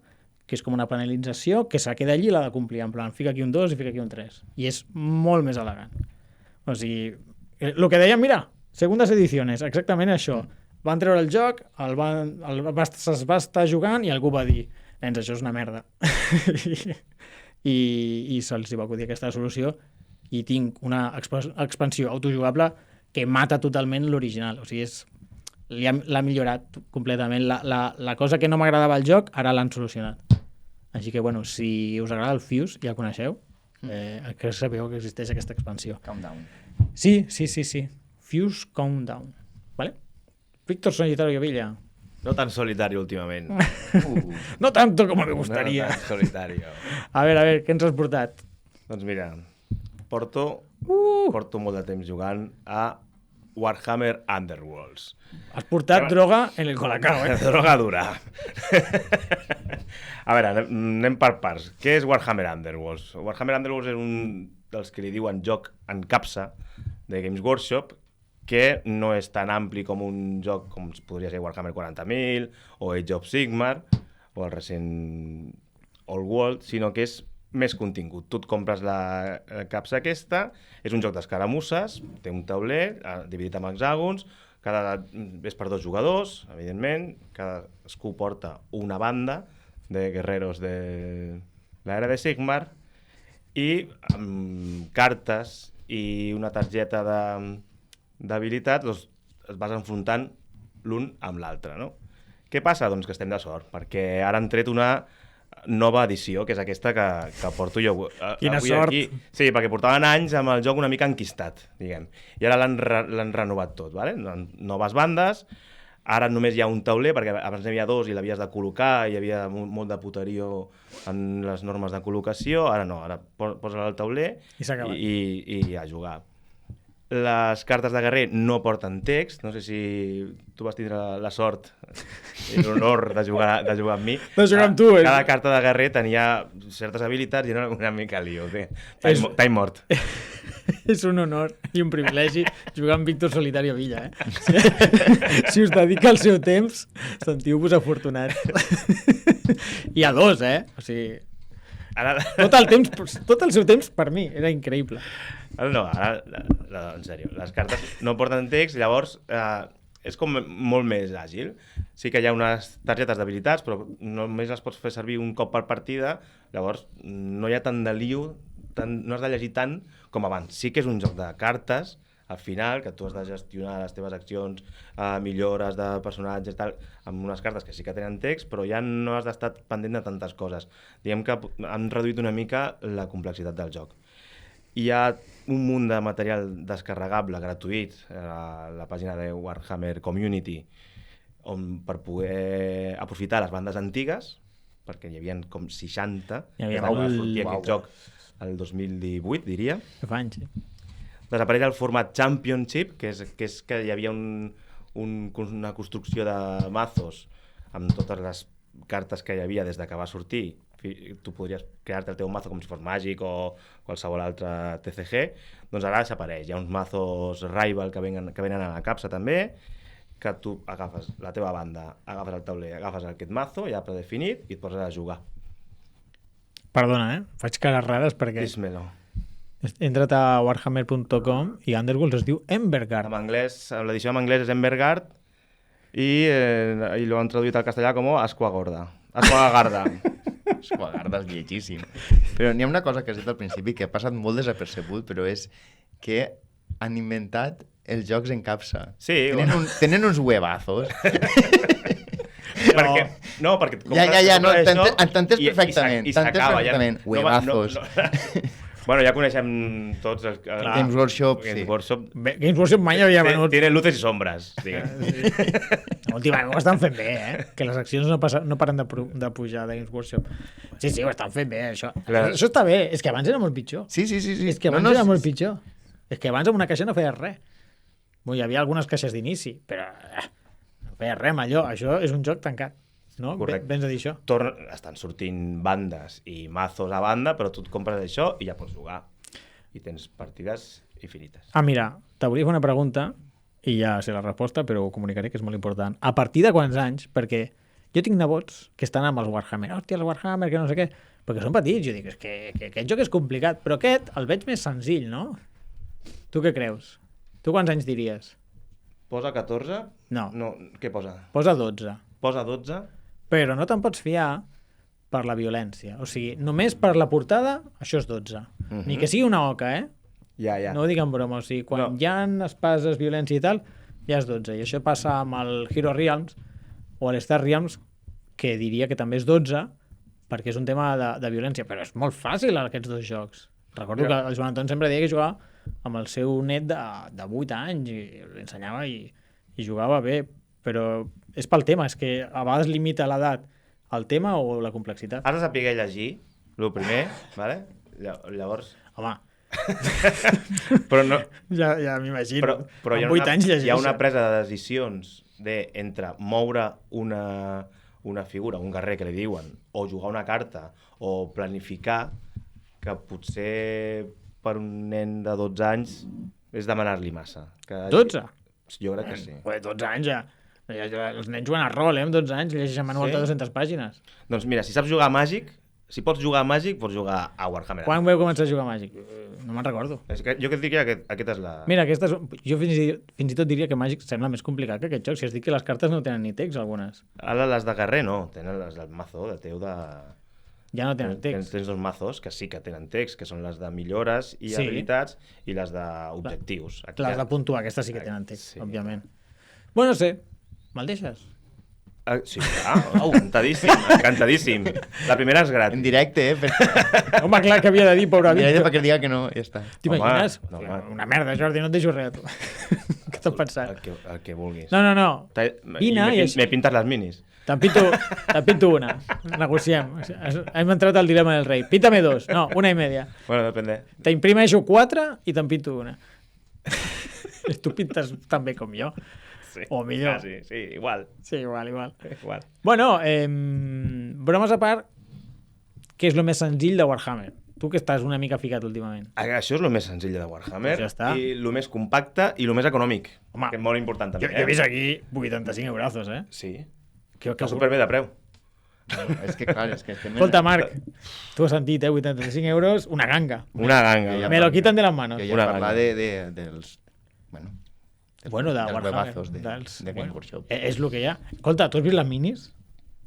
que és com una penalització, que se queda allí i l'ha de complir. En plan, fica aquí un 2 i fica aquí un 3. I és molt més elegant. O sigui, el que dèiem, mira, segundes edicions, exactament això. Van treure el joc, es va estar jugant i algú va dir, nens, això és una merda. I se'ls va acudir aquesta solució i tinc una expansió autojugable que mata totalment l'original. O sigui, l'ha millorat completament. La cosa que no m'agradava al joc, ara l'han solucionat. Així que, bueno, si us agrada el Fuse, ja el coneixeu, que sabeu que existeix aquesta expansió. Countdown. Sí. Fuse Countdown. Vale? Víctor Solitario Villa. No tan solitario últimament. No tanto como me gustaría. No tan solitario. A ver, què ens has portat? Doncs mira, porto molt de temps jugant a Warhammer Underworlds. Has portat droga en el colacao, Droga dura. A veure, anem per parts. Què és Warhammer Underworlds? Warhammer Underworlds és un dels que li diuen joc en capsa de Games Workshop, que no és tan ampli com un joc com podria ser Warhammer 40.000 o Age of Sigmar o el recent Old World, sinó que és més contingut. Tu et compres la capsa aquesta, és un joc d'escaramusses, té un tauler dividit en hexàgons, és per 2 jugadors, evidentment, cadascú porta una banda de guerreros de l'era de Sigmar i amb cartes i una targeta d'habilitat doncs, es vas enfrontant l'un amb l'altre, no? Què passa? Doncs que estem de sort, perquè ara han tret una nova edició, que és aquesta que porto jo Quina avui sort! aquí. Sí, perquè portaven anys amb el joc una mica enquistat, diguem. I ara l'han renovat tot, ¿vale? Noves bandes, ara només hi ha un tauler, perquè abans n'hi havia 2 i l'havies de col·locar, hi havia molt de puterío en les normes de col·locació, ara no, ara posa el tauler I s'ha acabat. i a jugar. Les cartes de guerrer no porten text, no sé si tu vas tindre la sort i l'honor de jugar amb mi. De jugar amb tu, Cada carta de guerrer tenia certes habilitats i era una mica lío. Time mort. És un honor i un privilegi jugar amb Víctor Solitario Villa, Si us dedica el seu temps, sentiu-vos afortunats. I a 2, O sigui, Ara, tot el seu temps per mi, era increïble. en sèrio, les cartes no porten text, llavors és com molt més àgil. Sí que hi ha unes targetes d'habilitats, però només les pots fer servir un cop per partida, llavors no hi ha tant de lío, no has de llegir tant com abans. Sí que és un joc de cartes, al final, que tu has de gestionar les teves accions, millores de personatges, tal, amb unes cartes que sí que tenen text, però ja no has d'estar pendent de tantes coses. Diguem que han reduït una mica la complexitat del joc. Hi ha un munt de material descarregable gratuït a la pàgina de Warhammer Community per poder aprofitar les bandes antigues, perquè hi havia com 60, Hi havia des que va molt. sortir aquest joc el 2018, diria. Que fa anys, Desapareix el format Championship, que és que hi havia una construcció de mazos amb totes les cartes que hi havia des de que va sortir. Tu podries crear-te el teu mazo com si fos Magic o qualsevol altre TCG, doncs ara desapareix. Hi ha uns mazos Rival que venen a la capsa també, que tu agafes la teva banda, agafes el tauler, agafes aquest mazo ja predefinit i et poses a jugar. Perdona, faig cares rares perquè Dísmelo. he entrat a warhammer.com i Underworld es diu Embergard. L'edició en anglès és Embergard i lo han traduït al castellà com Asqua Gorda. Asqua Garda. Esquagarda és lletjíssim. Però n'hi ha una cosa que has dit al principi que ha passat molt desapercebut, però és que han inventat els jocs en capsa. Sí, Tenen uns huevazos. Perquè, no, perquè... No, t'entens perfectament. I s'acaba, ja. Huevazos. Bueno, ja coneixem tots els... Games Workshop, sí. Games Workshop mai havia venut. Tiene luces i sombres, diguem. Últimament ho estan fent bé, que les accions no paren de pujar de Games Workshop. Sí, ho estan fent bé, això. Això està bé, és que abans era molt pitjor. Sí. És que abans era molt pitjor. És que abans amb una caixa no feies res. Hi havia algunes caixes d'inici, però no feies res amb allò. Això és un joc tancat. No? Correcte. Vens a dir això. Estan sortint bandes i mazos a banda, però tu et compres això i ja pots jugar. I tens partides infinites. Mira, t'hauria de fer una pregunta i ja sé la resposta, però ho comunicaré, que és molt important. A partir de quants anys? Perquè jo tinc nebots que estan amb els Warhammer. Hòstia, els Warhammer, que no sé què. Perquè són petits. Jo dic, és que aquest joc és complicat, però aquest el veig més senzill, no? Tu què creus? Tu quants anys diries? Posa 14? No. Què posa? Posa 12. Posa 12? Però no te'n pots fiar per la violència. O sigui, només per la portada, això és 12. Ni que sigui una oca, Ja. No ho dic en broma. O sigui, quan hi ha espases, violència i tal, ja és 12. I això passa amb el Hero Realms o l'Star Realms, que diria que també és 12, perquè és un tema de violència. Però és molt fàcil, aquests dos jocs. Recordo que el Joan Anton sempre deia que jugava amb el seu net de 8 anys i l'ensenyava i jugava bé. però és pel tema, és que a vegades limita l'edat el tema o la complexitat. Has de saber llegir, el primer, vale? Llavors... Home, Però no... ja m'imagino. Però hi ha, Amb 8 anys hi ha llegeixen. una presa de decisions entre moure una figura, un guerrer que li diuen, o jugar una carta, o planificar, que potser per un nen de 12 anys és demanar-li massa. 12? Jo crec que sí. Joder, 12 anys ja. Els nens juguen a rol, amb 12 anys, llegeixen manual de 200 pàgines. Doncs mira, si saps jugar a Màgic, si pots jugar a Màgic, pots jugar a Warhammer. Quan vau començar a jugar a Màgic? No me'n recordo. És que jo que et diria que aquesta és la... Mira, jo fins i tot diria que Màgic sembla més complicat que aquest joc. Si es diu que les cartes no tenen ni text, algunes. Ara les de guerrer no, tenen les del mazo, de teu de... Ja no tenen text. Tens dos mazos que sí que tenen text, que són les de millores i Sí. habilitats, i les d'objectius. Les de puntuar, aquestes sí que tenen text, Sí. òbviament. Bueno, no sé, me'l deixes? Sí, clar, encantadíssim, encantadíssim. La primera és En gratis. directe, però... Home, clar que havia de dir, pobre En directe Víctor. perquè diga que no, ja està. T'imagines? Home, no, home. Una merda, Jordi, no et deixo res a tu. Què t'has pensat? El que vulguis. No. Vine i així. Me pintes les minis. Te'n pinto una. Negociem. Hem entrat al dilema del rei. Píntame 2. No, 1,5. Bueno, depende. Te imprimeixo 4 i te'n pinto una. Tu pintes tan bé com jo. Sí, O millor. quasi, sí, igual. Sí, igual. Igual. Bueno, bromes a part, què és el més senzill de Warhammer? Tu que estàs una mica ficat últimament. Això és el més senzill de Warhammer, Pues ja està. i el més compacte i el més econòmic, Home, que és molt important també. Jo he vist aquí 85 eurazos, eh? Sí, Que està superbé de preu. És que, clar, és que estem... Escolta, Marc, tu has sentit, 85 euros, una ganga. Una ganga. Ja Me lo quitan de las manos. Jo ja Una parlar ganga. dels... Bueno, Bueno, de dels Warhammer. webazos de Game bueno, Workshop. és el que hi ha. Escolta, tu has vist les minis?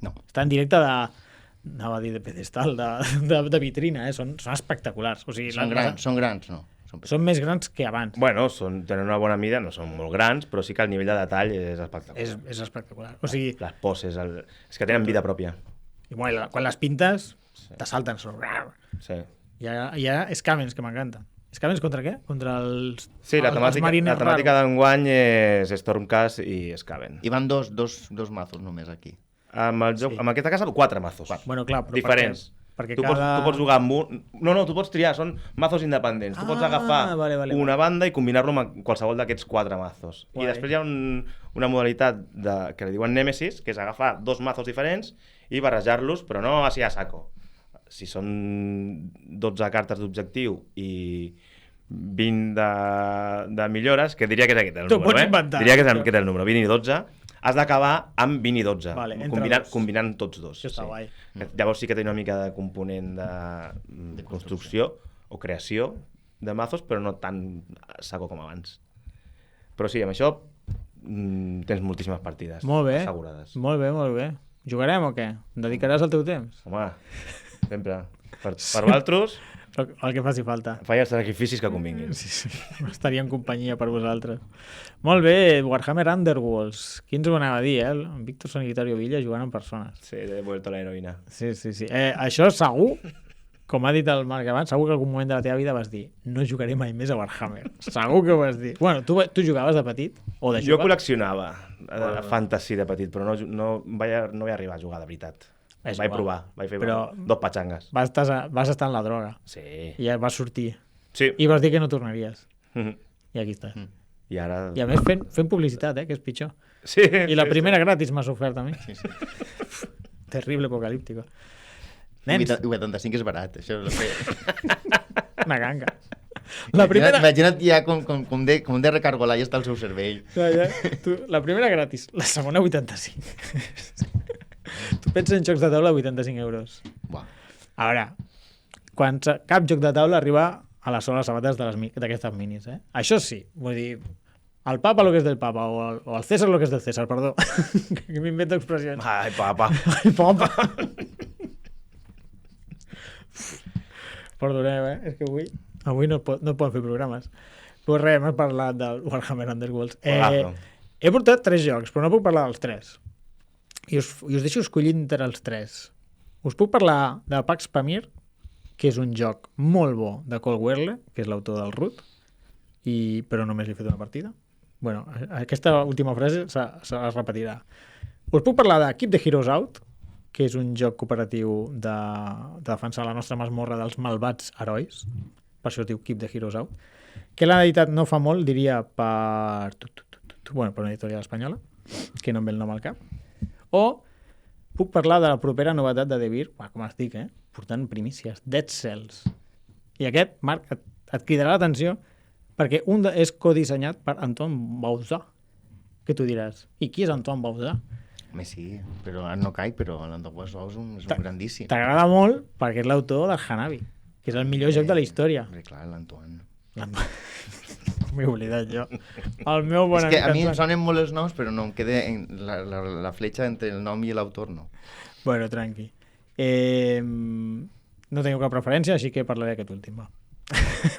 No. Està en directe anava a dir de pedestal, de vitrina, són espectaculars. O sigui, Són grans, no. són més grans que abans. Bueno, tenen una bona mida, no són molt grans, però sí que el nivell de detall és espectacular. És espectacular. O sigui, Les poses, és que tenen vida pròpia. i, bueno, quan les pintes, te salten. Sí. Hi ha Scavens, que m'encanten. Scavens contra què? Contra els Sí, la els mariners temàtica raros. d'enguany és Stormcast i Skaven. I van dos mazos només aquí. Amb el joc, Sí. amb aquesta casa, 4 mazos. Bueno, clar, però diferents. perquè tu, cada... pots jugar amb un... No, tu pots triar, són mazos independents. Tu pots agafar vale. una banda i combinar-lo amb qualsevol d'aquests 4 mazos. Guai. I després hi ha una modalitat que li diuen Nemesis, que és agafar 2 mazos diferents i barrejar-los, però no així a saco. Si són 12 cartes d'objectiu i 20 de millores, que diria que és aquest el T'ho número, pots inventar. Diria que és aquest el número, 20 i 12, has d'acabar amb 20 i 12, Vale, entre dos. combinant tots dos. Això està guai. Llavors sí que té una mica de component de construcció o creació de mazos, però no tan saco com abans. Però sí, amb això tens moltíssimes partides Molt bé, assegurades. molt bé. Jugarem o què? Em dedicaràs el teu temps? Home, sempre. Per vosaltres, El que faci falta. faig els sacrificis que convinguin. Sí. Estaria en companyia per vosaltres. Molt bé, Warhammer Underworlds. Qui ens ho anava a dir, En Víctor Sanitario Villa jugant amb persones. Sí, he vuelto la heroïna. Sí. Això segur, com ha dit el Marc abans, segur que en algun moment de la teva vida vas dir no jugaré mai més a Warhammer. Segur que ho vas dir. Bueno, tu jugaves de petit? O de Jo jove? col·leccionava fantasy de petit, però no vaig arribar a jugar de veritat. És Vaig igual. provar, vaig fer Però- 2 patxangues. Vas estar en la droga Sí. i ja vas sortir. Sí. I vas dir que no tornaries. Mhm. I aquí estàs. I ara... I a més fent publicitat, que és pitjor. Sí, I la sí, primera gratis m'has ofert a mi. Sí. Terrible apocalíptico. Nens, 85 és barat, això és el que... una ganga. La primera... Imagina't ja com de recargolar ja està el seu cervell. La primera gratis, la segona 85. Tu penses en jocs de taula 85 euros. Buah. A veure, cap joc de taula arriba a les soles sabates d'aquestes minis, Això sí, vull dir, el papa lo que és del papa, o el César lo que és del César, perdó. Que m'invento expressions. Ai, papa. Ai, papa. Perdoneu, És que avui no poden fer programes. Però res, hem parlat del Warhammer Underworlds. Juegazo. He portat 3 jocs, però no puc parlar dels 3. I us deixo escollir entre els 3. Us puc parlar de Pax Pamir, que és un joc molt bo de Cole Wehrle, que és l'autor del Root, però només li he fet una partida. Bueno, aquesta última frase se repetirà. Us puc parlar de Keep the Heroes Out, que és un joc cooperatiu de defensar la nostra masmorra dels malvats herois, per això es diu Keep the Heroes Out, que l'han editat no fa molt, diria, per una editorial espanyola, que no em ve el nom al cap. O puc parlar de la propera novetat de De Beer, com es dic, portant primícies, Dead Cells. I aquest, Marc, et cridarà l'atenció perquè és codissenyat per Antoine Bauzà. Que tu diràs, i qui és Antoine Bauzà? Home, sí, però no caic, però l'Antoine Bauzà és un grandíssim. T'agrada molt perquè és l'autor del Hanabi, que és el millor joc de la història. Hombre, clar, l'Antoine. M'he oblidat jo. El meu bon És que amic a mi em Antoine. sonen molt els noms, però no em queda la fletxa entre el nom i l'autor, no. Bueno, tranqui. No teniu cap preferència, així que parlaré d'aquest últim. Va.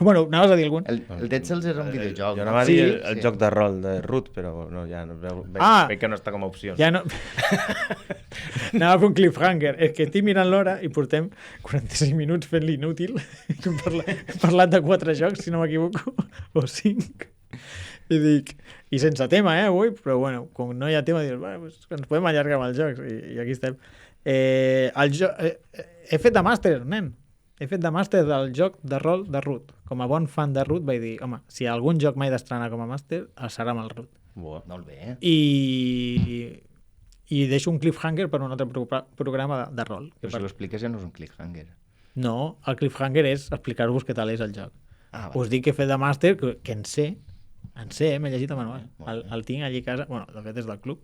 Bueno, anaves a dir algun? El Dead Cells era un videojoc. Jo no? anava a dir Sí, el joc de rol de Root, però no, ja no, veig que no està com a opció. Ja no... Anava a fer un cliffhanger. És que estic mirant l'hora i portem 45 minuts fent l'inútil. Hem parlat de 4 jocs, si no m'equivoco, o 5. I dic... I sense tema, avui, però bueno, com no hi ha tema, dius, bueno, pues, ens podem allargar amb els jocs, i aquí estem. He fet de màster, nen. He fet de màster del joc de rol de Root. Com a bon fan de Root vaig dir, home, si algun joc m'he d'estrenar com a màster, serà amb el Root. Molt bé. I deixo un cliffhanger per un altre programa de rol. Però si l'expliques ja no és un cliffhanger. No, el cliffhanger és explicar-vos què tal és el joc. Ah, Us dic que he fet de màster, que en sé, m'he llegit el manual. El tinc allí a casa, bueno, de fet és del club,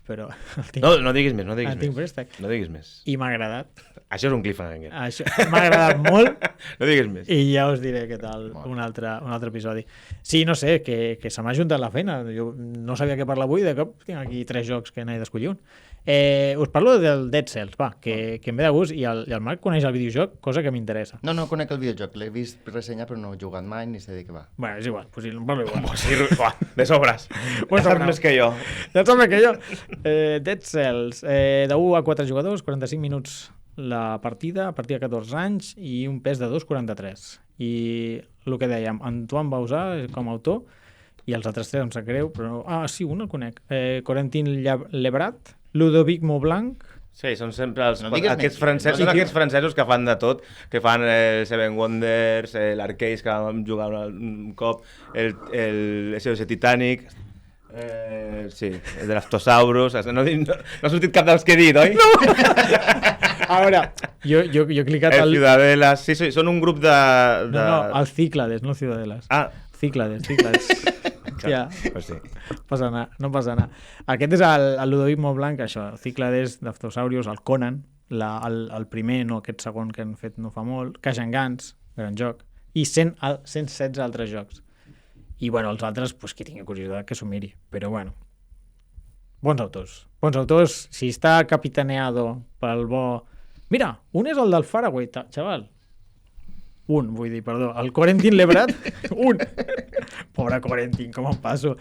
però el tinc, No diguis més, no diguis el tinc més. préstec. No diguis més. I m'ha agradat. Això és un cliffhanger. Això m'ha agradat molt. No diguis més. I ja us diré què tal un altre episodi. Sí, no sé, que se m'ha juntat la feina. Jo no sabia què parlar avui, de cop tinc aquí 3 jocs que n'he d'escollir un. Us parlo del Dead Cells, va, que em ve de gust, i el Marc coneix el videojoc, cosa que m'interessa. No conec el videojoc, l'he vist ressenyar però no he jugat mai ni sé de què va. Bueno, és igual, pues parlo igual. Sí, de sobres. Pues Ja saps no. més que jo. Ja et sembla que jo. Dead Cells, de 1 a 4 jugadors, 45 minuts la partida, a partir de 14 anys, i un pes de 2,43. I el que dèiem, Antoine Bauzà com a autor, i els altres 3 em sap greu, però... Ah, sí, un el conec. Corentin Lebrat, Ludovic Maublanc... Sí, són sempre aquests francesos que fan de tot, que fan Seven Wonders, l'Arcade que vam jugar un cop, el SOS Titanic, sí, el de l'Aftosaurus, no ha sortit cap dels que he dit, oi? No! A veure, jo he clicat El Ciudadelas, sí, són un grup de... No, el Cíclades, no Ciudadelas. Ah, Cíclades. Ja, pues sí. no passa res. Aquest és el Ludovic Montblanc, això, Cíclades, d'Aftosaurius, el Conan, el primer, no aquest segon que han fet no fa molt, Cash and Guns, gran joc, i 116 altres jocs. I bueno, els altres, pues, qui tingui curiositat que s'ho miri, però bueno. Bons autors. Si està capitaneado pel bo... Mira, un és el del Faraway, xaval. El Corentin Lebrat, un. Pobre Corentin, com em passo.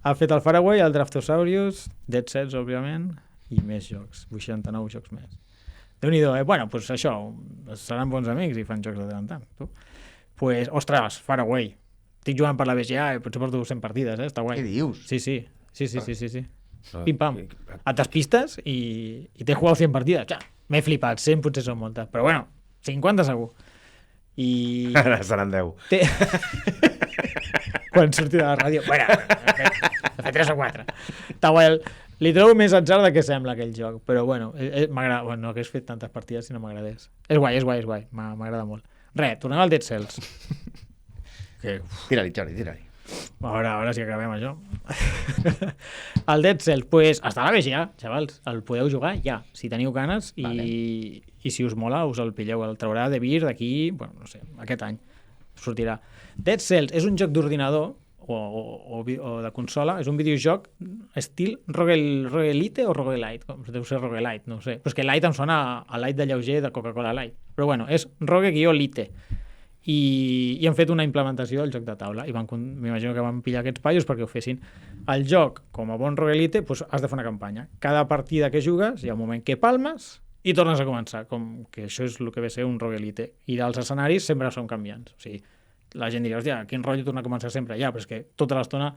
Ha fet el Faraway, el Draftosaurus, Dead Cells, òbviament, i més jocs, 89 jocs més. Déu-n'hi-do, Bueno, doncs això, seran bons amics i fan jocs de tant en tant. Tu? Pues, ostres, Faraway. Estic jugant per la BGA i potser porto 100 partides, està guai. Què dius? Sí. Pim-pam. Et despistes i t'he jugat 100 partides. Ja, m'he flipat, 100 potser són moltes, però bueno, 50 segur. I... Ara seran 10. Quan surti de la ràdio. Bueno, he fet 3 o 4. Està guai. Li trobo més atzar de què sembla aquell joc, però bueno, m'agrada. Bueno, no hagués fet tantes partides si no m'agradés. És guai. M'agrada molt. Res, tornem al Dead Cells. Tira-li, Jordi, tira-li. A veure si acabem això. El Dead Cells, pues, està a la BGA, xavals. El podeu jugar ja, si teniu ganes, i si us mola, us el pilleu. El traurà de Beer d'aquí, bueno, no sé, aquest any sortirà. Dead Cells és un joc d'ordinador o de consola, és un videojoc estil roguelite o roguelite, com deu ser roguelite, no ho sé. Però és que light em sona a light de lleuger de Coca-Cola Light. Però bueno, és rogue-lite. I han fet una implementació del joc de taula i m'imagino que van pillar aquests paios perquè ho fessin. El joc, com a bon roguelite, doncs has de fer una campanya. Cada partida que jugues hi ha un moment que palmes i tornes a començar, com que això és el que ve a ser un roguelite. I els escenaris sempre són canviants. O sigui, la gent dirà, hòstia, quin rotllo tornar a començar sempre? Ja, però és que tota l'estona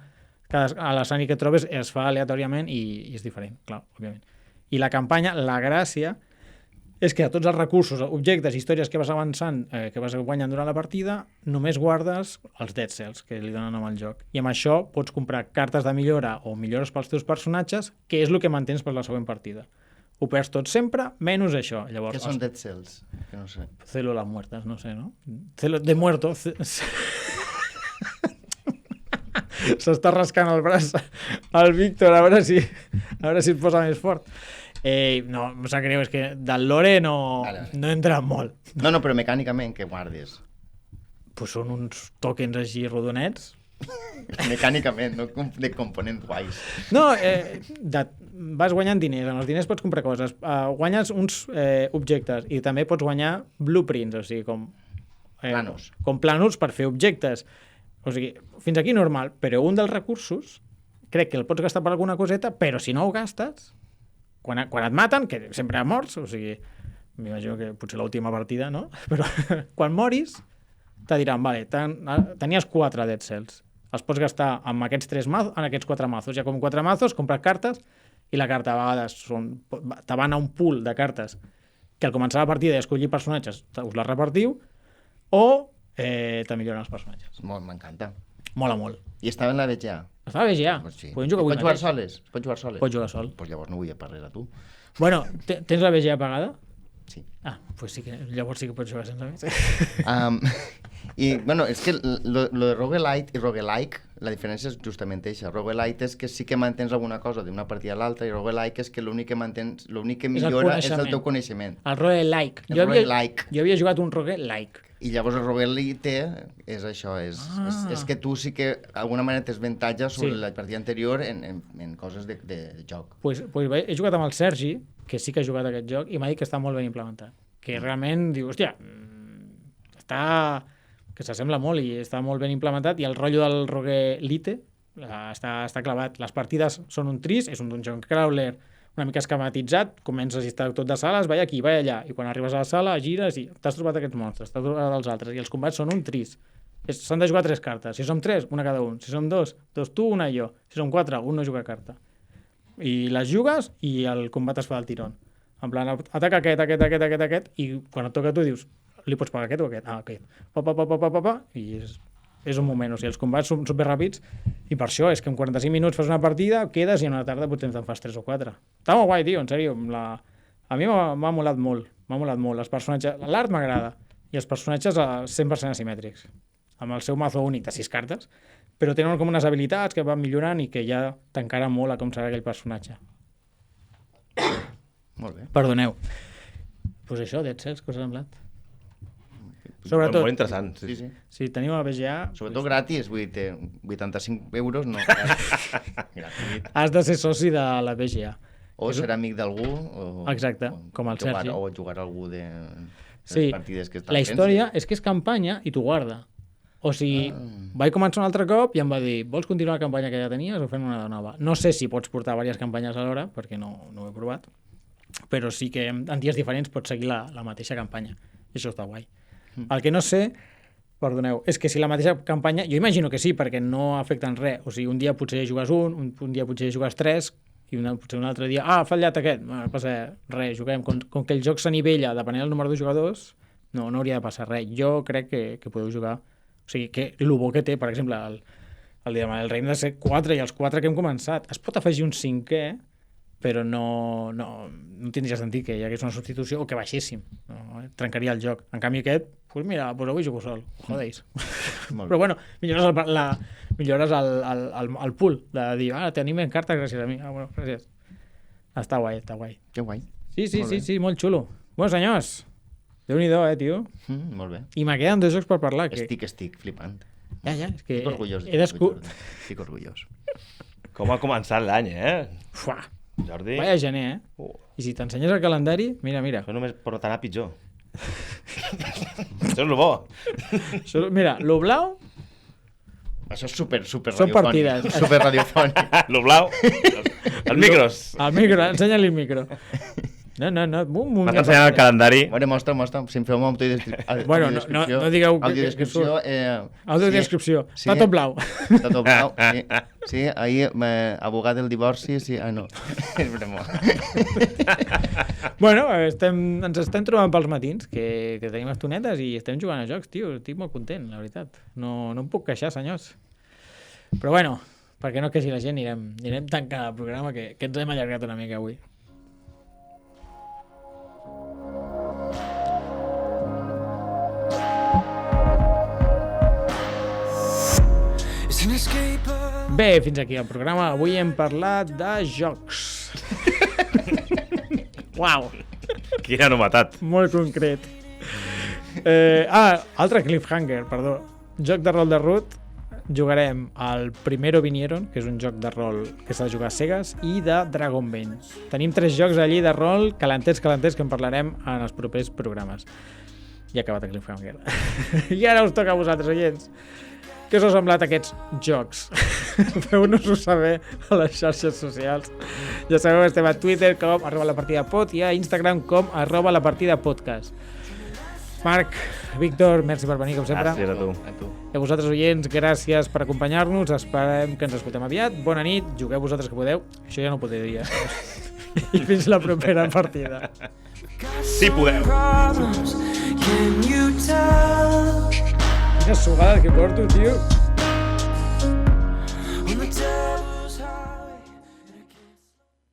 A l'escenari que et trobes es fa aleatòriament i és diferent, clar, òbviament. I la campanya, la gràcia, és que a tots els recursos, objectes, històries que vas avançant, que vas guanyant durant la partida, només guardes els Dead Cells, que li donen nom al joc. I amb això pots comprar cartes de millora o millores pels teus personatges, que és el que mantens per la següent partida. Ho perds tot sempre, menys això. Llavors, Què són Dead Cells? Que no sé. Células muertas, no sé, no? De muerto. S'està rascant el braç al Víctor, a veure si et posa més fort. No, em sap greu, és que del lore no entra molt. No, però mecànicament, què guardes? Pues són uns tokens així rodonets. Mecànicament, no de components guais. No, vas guanyant diners, amb els diners pots comprar coses, guanyes uns objectes i també pots guanyar blueprints, o sigui, com Planos. Com planos per fer objectes. O sigui, fins aquí normal, però un dels recursos crec que el pots gastar per alguna coseta, però si no ho gastes, quan et maten, que sempre morts, o sigui, m'imagino que potser l'última partida, no? Però quan moris, te diran, vale, tenies 4 Dead Cells, els pots gastar amb aquests 4 mazos. Ja com 4 mazos, compres cartes, i la carta a vegades te van a un pool de cartes que al començar la partida i escollir personatges us les repartiu, o te milloren els personatges. M'encanta. Mola molt. I estava en la VGA? Estava bé ja. Pues sí. Podem jugar avui Pots jugar mateix. soles? Pots jugar soles? Pots jugar sol. Pues llavors no vull parlar a tu. Bueno, tens la BGA pagada? Sí. Pues sí que, llavors sí que pots jugar sense més. I, bueno, és que lo de roguelite i roguelike, la diferència és justament això. Roguelite és que sí que mantens alguna cosa d'una partida a l'altra, i roguelike és que l'únic que mantens, l'únic que millora és el teu coneixement. El roguelike. El roguelike. Jo havia jugat un roguelike. I llavors el roguelite és això, és que tu sí que d'alguna manera tens avantatge sobre la partida anterior en coses de joc. Pues he jugat amb el Sergi, que sí que ha jugat aquest joc, i m'ha dit que està molt ben implementat. Que realment diu, hòstia, que s'assembla molt i està molt ben implementat, i el rotllo del roguelite està clavat. Les partides són un tris, és un dungeon crawler una mica esquematitzat, comences i està tot de sales, vai aquí, vai allà, i quan arribes a la sala gires i t'has trobat aquests monstres, t'has trobat els altres, i els combats són un tris. S'han de jugar 3 cartes. Si som 3, una cada un. Si som 2 tu, una i jo. Si som 4, un no juga carta. I les jugues i el combat es fa del tirón. En plan, ataca aquest, i quan et toca a tu dius, li pots pagar aquest o aquest? Aquest. I és un moment, o sigui, els combats són superràpids, i per això és que en 45 minuts fas una partida, quedes i a una tarda potser te'n fas 3 o 4. Està molt guai, tio, en sèrio. A mi m'ha molat molt, Els personatges, l'art m'agrada, i els personatges 100% asimètrics, amb el seu mazo únic de 6 cartes, però tenen com unes habilitats que van millorant i que ja t'encara molt a com serà aquell personatge. Molt bé. Perdoneu. Pues això, Dead Cells, què us ha semblat? Sobretot, molt interessant. Sí. si teniu la BGA... Sobretot gratis, vull dir, 85 euros no. Gratuït. Has de ser soci de la BGA. O ser amic d'algú. Exacte, com el Sergi. O jugar a algú de Sí, partides que la història és que és campanya i t'ho guarda. O sigui, vaig començar un altre cop i em va dir, vols continuar la campanya que ja tenies o fem una de nova? No sé si pots portar diverses campanyes alhora, perquè no ho he provat, però sí que en dies diferents pots seguir la mateixa campanya. I això està guai. El que no sé, perdoneu, és que si la mateixa campanya, jo imagino que sí, perquè no afecten res. O sigui, un dia potser jugues un dia potser jugues 3, i potser un altre dia, ha fallat aquest, no passa res, juguem. Com que el joc s'anivella depenent del número de jugadors, no hauria de passar res. Jo crec que podeu jugar. O sigui, que el bo que té, per exemple, el Regne de ser 4 i els 4 que hem començat. Es pot afegir un 5è, però no tindria sentit que hi hagués una substitució o que baixéssim. No? Trencaria el joc. En canvi aquest, doncs mira, avui jugo sol. Jodeis. Però bueno, millores el pool de dir, tenim en carta gràcies a mi. Bueno, gràcies. Està guai. Que guai. Sí, molt xulo. Bueno, senyors, Déu-n'hi-do, tio. Molt bé. I me queden 2 jocs per parlar. Estic flipant. Ja, és que Estic orgullós. Estic orgullós. Com ha començat l'any, Fuà. Jordi? Vaya gener, I si t'ensenyes el calendari, mira. Això només pot anar pitjor. Això és el bo. Mira, lo blau... Això és super Són radiofònic. partides. Super radiofònic. Lo blau. Els micros. El micro, ensenya-li el micro. No, M'has ensenyat el calendari. Bueno, mostra, si em feu una audiodescripció. Bueno, no digueu que audiodescripció. Audiodescripció. Sí. Està tot blau. Està tot blau, sí. Sí, ahir, abogat del divorci, sí. Ah, no. És broma. Bueno, ens estem trobant pels matins, que tenim estonetes i estem jugant a jocs, tio. Estic molt content, la veritat. No em puc queixar, senyors. Però bueno, perquè no queixi la gent, anirem tancant el programa, que ens hem allargat una mica avui. Bé, fins aquí el programa. Avui hem parlat de jocs. Uau! Quina novetat. Molt concret. Altre cliffhanger, perdó. Joc de rol de root. Jugarem al Primero Vinieron, que és un joc de rol que s'ha de jugar a cegues, i de Dragonbane. Tenim 3 jocs allí de rol calentets, que en parlarem en els propers programes. I ha acabat el cliffhanger. I ara us toca a vosaltres, oients. Què us ha semblat aquests jocs? Feu-nos-ho saber a les xarxes socials. Ja sabeu, estem a Twitter com @lapartidapod i a Instagram com @lapartidapodcast. Marc, Víctor, merci per venir, com sempre. Gràcies a tu. I a vosaltres, oients, gràcies per acompanyar-nos. Esperem que ens escoltem aviat. Bona nit, jugueu vosaltres que podeu. Això ja no ho podré dir. I fins la propera partida. Sí, podeu. Can you tell? Quina sugada que porto, tio.